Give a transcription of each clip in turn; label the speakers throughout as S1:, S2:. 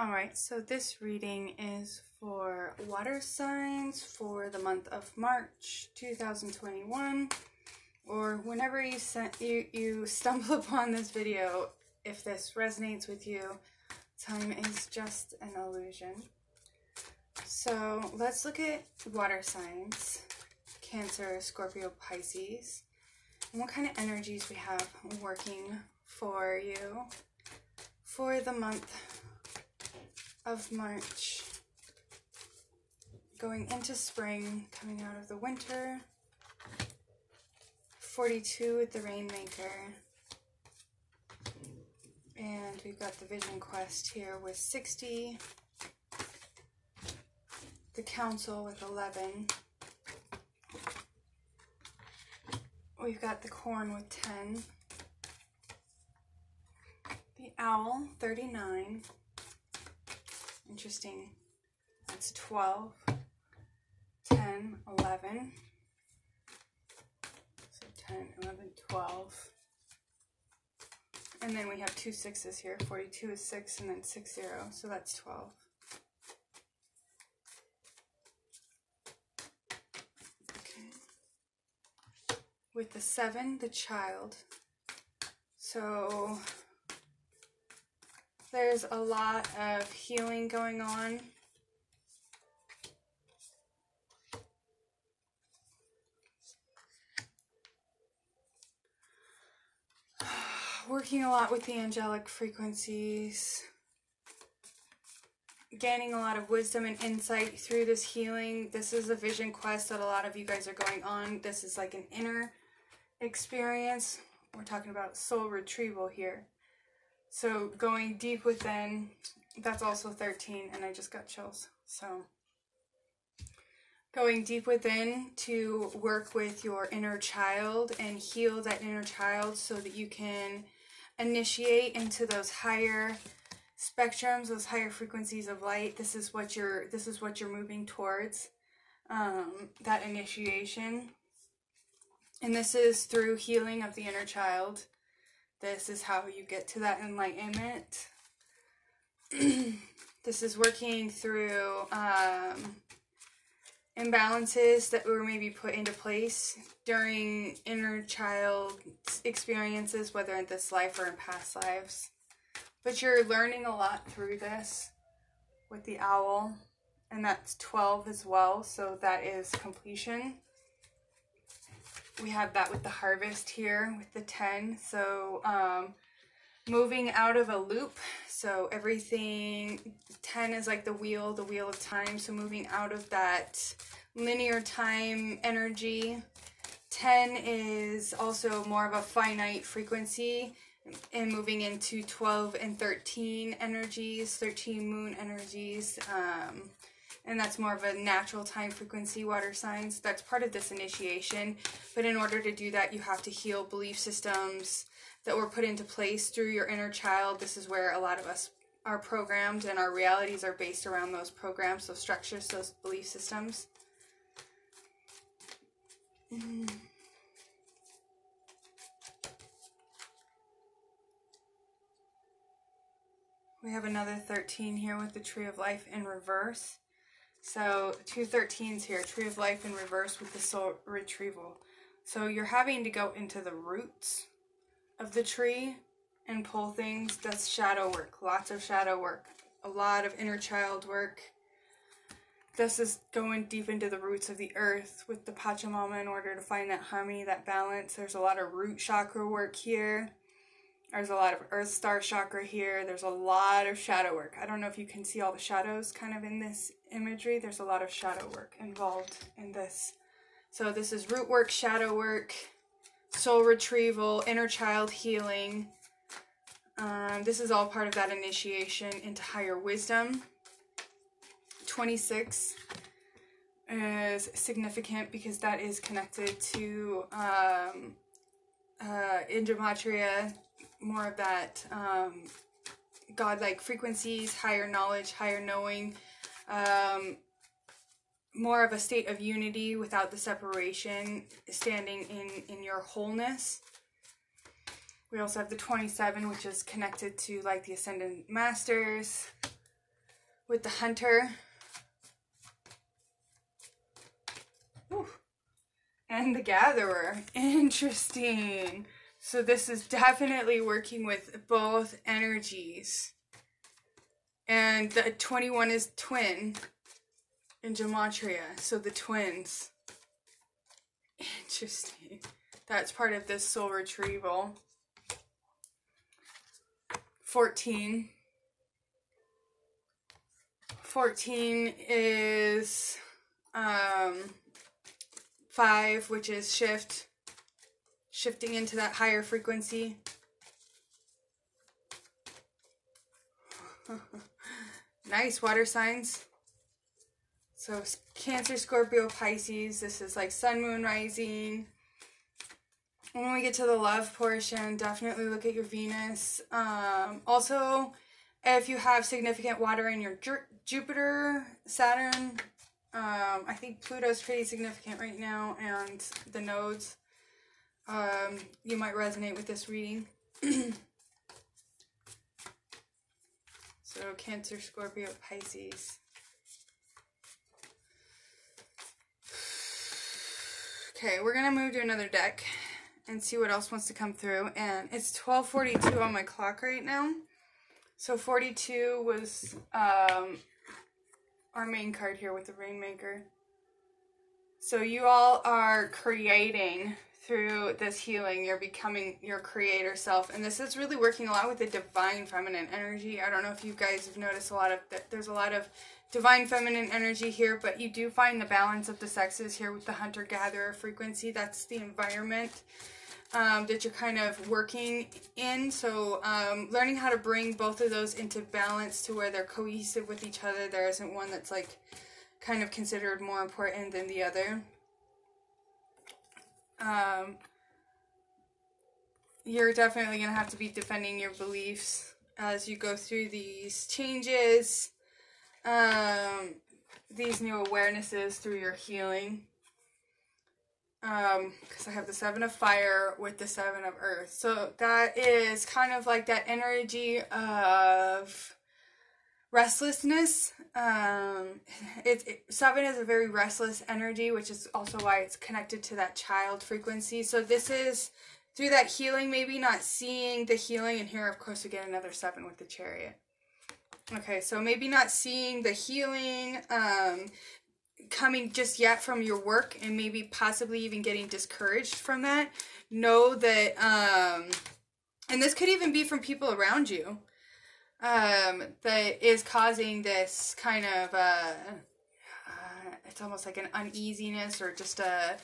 S1: Alright, so this reading is for water signs for the month of March 2021, or whenever you stumble upon this video. If this resonates with you, time is just an illusion. So let's look at water signs, Cancer, Scorpio, Pisces, and what kind of energies we have working for you for the month of March, going into spring, coming out of the winter. 42 with the Rainmaker, and we've got the Vision Quest here with 60, the Council with 11, we've got the Corn with 10, the Owl 39, interesting, that's 12, 10, 11, so 10, 11, 12, and then we have two sixes here. 42 is 6 and then 6, 0, so that's 12. Okay. With the 7, the Child, so there's a lot of healing going on. Working a lot with the angelic frequencies. Gaining a lot of wisdom and insight through this healing. This is a vision quest that a lot of you guys are going on. This is like an inner experience. We're talking about soul retrieval here. So going deep within, that's also 13, and I just got chills. So going deep within to work with your inner child and heal that inner child so that you can initiate into those higher spectrums, those higher frequencies of light. This is what you're moving towards, that initiation. And this is through healing of the inner child. This is how you get to that enlightenment. This is working through imbalances that were maybe put into place during inner child experiences, whether in this life or in past lives. But you're learning a lot through this with the Owl, and that's 12 as well, so that is completion. We have that with the Harvest here with the 10, so moving out of a loop. So everything, 10 is like the wheel of time, so moving out of that linear time energy. 10 is also more of a finite frequency, and moving into 12 and 13 energies, 13 moon energies, and that's more of a natural time frequency water signs. That's part of this initiation, but in order to do that, you have to heal belief systems that were put into place through your inner child. This is where a lot of us are programmed, and our realities are based around those programs, those structures, those belief systems. We have another 13 here with the Tree of Life in reverse. So 2 13s here, Tree of Life in reverse with the soul retrieval. So you're having to go into the roots of the tree and pull things. That's shadow work, lots of shadow work, a lot of inner child work. This is going deep into the roots of the earth with the Pachamama in order to find that harmony, that balance. There's a lot of root chakra work here. There's a lot of earth star chakra here. There's a lot of shadow work. I don't know if you can see all the shadows kind of in this imagery. There's a lot of shadow work involved in this. So this is root work, shadow work, soul retrieval, inner child healing. This is all part of that initiation into higher wisdom. 26 is significant because that is connected to Indramatria, more of that godlike frequencies, higher knowledge, higher knowing, more of a state of unity without the separation, standing in your wholeness. We also have the 27, which is connected to like the Ascended Masters. with the hunter. Ooh. And the gatherer. Interesting. So this is definitely working with both energies. And the 21 is twin in gematria. So the twins. Interesting. That's part of this soul retrieval. 14. 14 is 5, which is shifting into that higher frequency. Nice, water signs. So Cancer, Scorpio, Pisces, this is like sun, moon, rising. When we get to the love portion, definitely look at your Venus. Also, if you have significant water in your Jupiter, Saturn, I think Pluto's pretty significant right now, and the nodes, you might resonate with this reading. So Cancer, Scorpio, Pisces. Okay, we're going to move to another deck and see what else wants to come through. And it's 12:42 on my clock right now. So 42 was our main card here with the Rainmaker. So you all are creating through this healing. You're becoming your creator self. And this is really working a lot with the divine feminine energy. I don't know if you guys have noticed there's a lot of divine feminine energy here, but you do find the balance of the sexes here with the hunter-gatherer frequency. That's the environment that you're kind of working in. So learning how to bring both of those into balance to where they're cohesive with each other. There isn't one that's like kind of considered more important than the other. You're definitely going to have to be defending your beliefs as you go through these changes, these new awarenesses through your healing. Because I have the 7 of fire with the 7 of earth. So that is kind of like that energy of restlessness. 7 is a very restless energy, which is also why it's connected to that child frequency. So this is through that healing, maybe not seeing the healing. And here, of course, we get another 7 with the Chariot. Okay, so maybe not seeing the healing coming just yet from your work, and maybe possibly even getting discouraged from that. Know that, and this could even be from people around you, that is causing this kind of, it's almost like an uneasiness or just a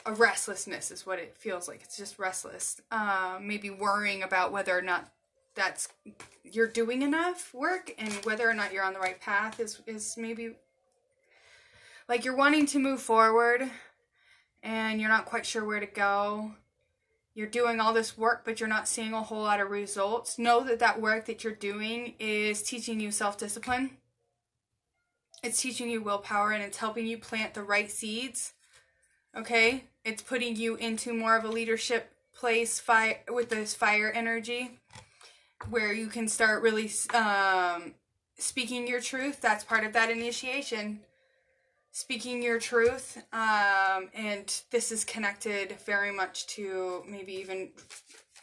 S1: restlessness is what it feels like. It's just restless. Maybe worrying about whether or not you're doing enough work, and whether or not you're on the right path is maybe like you're wanting to move forward and you're not quite sure where to go. You're doing all this work, but you're not seeing a whole lot of results. Know that that work that you're doing is teaching you self-discipline. It's teaching you willpower, and it's helping you plant the right seeds. Okay? It's putting you into more of a leadership place with this fire energy, where you can start really speaking your truth. That's part of that initiation. Speaking your truth, and this is connected very much to maybe even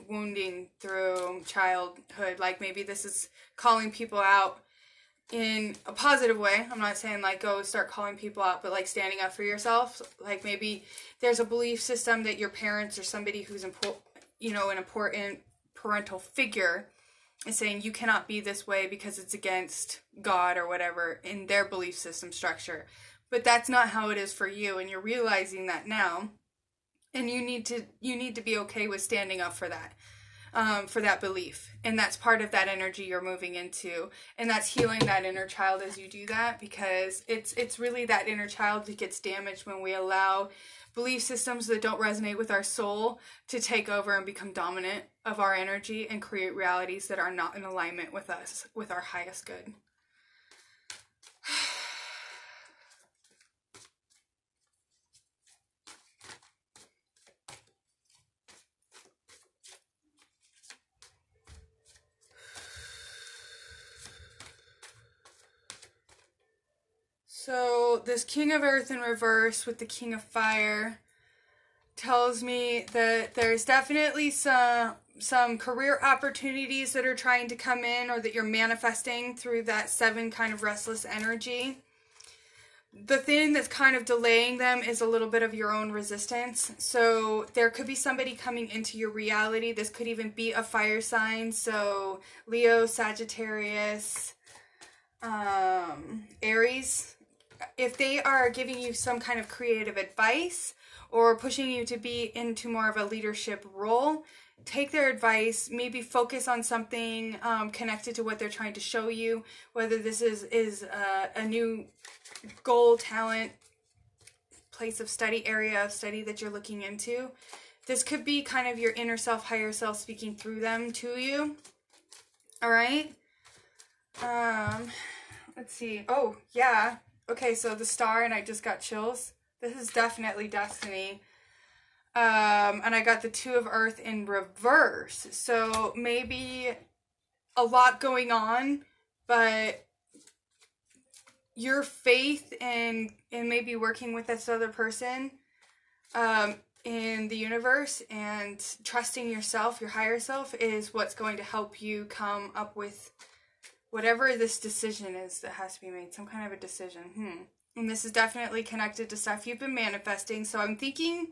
S1: wounding through childhood. Like maybe this is calling people out in a positive way. I'm not saying like go start calling people out, but like standing up for yourself. Like maybe there's a belief system that your parents or somebody who's an important parental figure is saying you cannot be this way because it's against God or whatever in their belief system structure. But that's not how it is for you, and you're realizing that now, and you need to be okay with standing up for that belief, and that's part of that energy you're moving into, and that's healing that inner child as you do that, because it's really that inner child that gets damaged when we allow belief systems that don't resonate with our soul to take over and become dominant of our energy and create realities that are not in alignment with us, with our highest good. So this King of Earth in reverse with the King of Fire tells me that there's definitely some career opportunities that are trying to come in, or that you're manifesting through that 7 kind of restless energy. The thing that's kind of delaying them is a little bit of your own resistance. So there could be somebody coming into your reality. This could even be a fire sign. So Leo, Sagittarius, Aries. If they are giving you some kind of creative advice or pushing you to be into more of a leadership role, take their advice, maybe focus on something connected to what they're trying to show you, whether this is a new goal, talent, place of study, area of study that you're looking into. This could be kind of your inner self, higher self speaking through them to you. All right. Let's see. Oh, yeah. Okay, so the star, and I just got chills. This is definitely destiny. And I got the 2 of Earth in reverse. So maybe a lot going on, but your faith in maybe working with this other person in the universe and trusting yourself, your higher self, is what's going to help you come up with whatever this decision is that has to be made. Some kind of a decision. And this is definitely connected to stuff you've been manifesting. So I'm thinking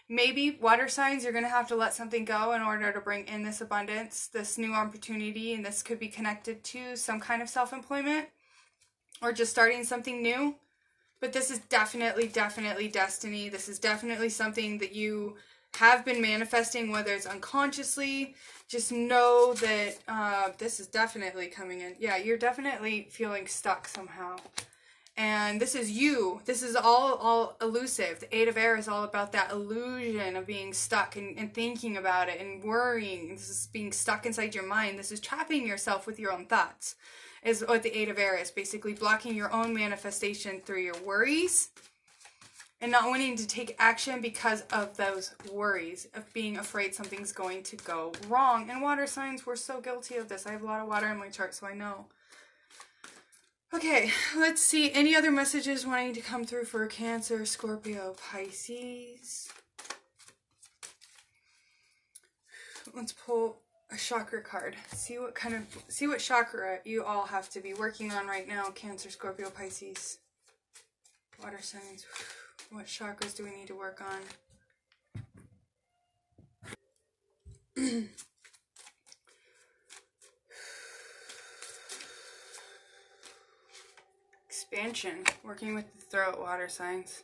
S1: maybe water signs, you're going to have to let something go in order to bring in this abundance, this new opportunity. And this could be connected to some kind of self-employment or just starting something new. But this is definitely destiny. This is definitely something that you have been manifesting, whether it's unconsciously. Just know that this is definitely coming in. Yeah, you're definitely feeling stuck somehow. And this is you. This is all elusive. The 8 of Air is all about that illusion of being stuck and thinking about it and worrying. This is being stuck inside your mind. This is trapping yourself with your own thoughts, is what the 8 of Air is. Basically blocking your own manifestation through your worries and not wanting to take action because of those worries, of being afraid something's going to go wrong. And water signs, we're so guilty of this. I have a lot of water in my chart, so I know. Okay, let's see. Any other messages wanting to come through for Cancer, Scorpio, Pisces? Let's pull a chakra card. See what chakra you all have to be working on right now. Cancer, Scorpio, Pisces. Water signs. What chakras do we need to work on? Expansion. Working with the throat, water signs.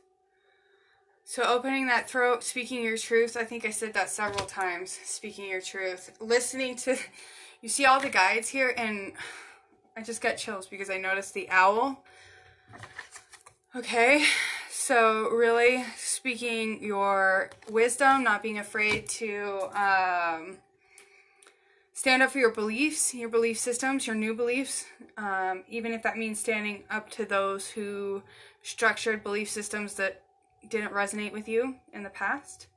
S1: So opening that throat, speaking your truth. I think I said that several times. Speaking your truth. Listening to... You see all the guides here, and I just got chills because I noticed the owl. Okay. So really speaking your wisdom, not being afraid to stand up for your beliefs, your belief systems, your new beliefs, even if that means standing up to those who structured belief systems that didn't resonate with you in the past.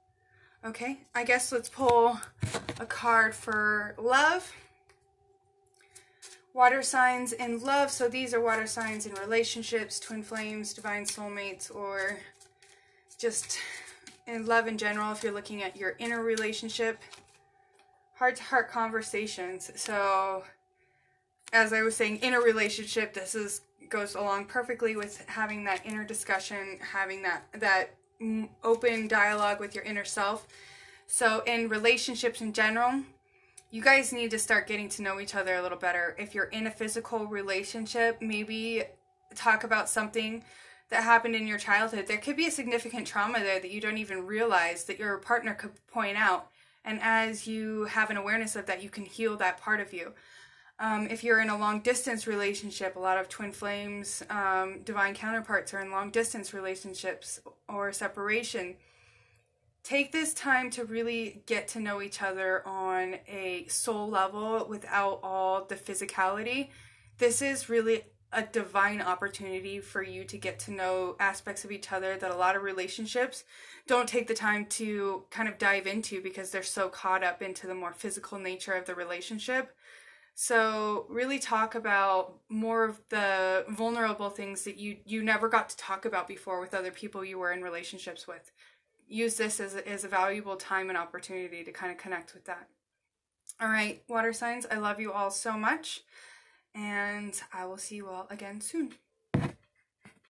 S1: Okay, I guess let's pull a card for love. Water signs in love. So these are water signs in relationships, twin flames, divine soulmates, or just in love in general. If you're looking at your inner relationship, heart-to-heart conversations. So as I was saying, inner relationship, this goes along perfectly with having that inner discussion, having that open dialogue with your inner self. So in relationships in general, you guys need to start getting to know each other a little better. If you're in a physical relationship, maybe talk about something that happened in your childhood. There could be a significant trauma there that you don't even realize that your partner could point out. And as you have an awareness of that, you can heal that part of you. If you're in a long-distance relationship, a lot of twin flames, divine counterparts are in long-distance relationships or separation. Take this time to really get to know each other on a soul level without all the physicality. This is really a divine opportunity for you to get to know aspects of each other that a lot of relationships don't take the time to kind of dive into because they're so caught up into the more physical nature of the relationship. So really talk about more of the vulnerable things that you never got to talk about before with other people you were in relationships with. Use this as a valuable time and opportunity to kind of connect with that. All right, water signs, I love you all so much, and I will see you all again soon.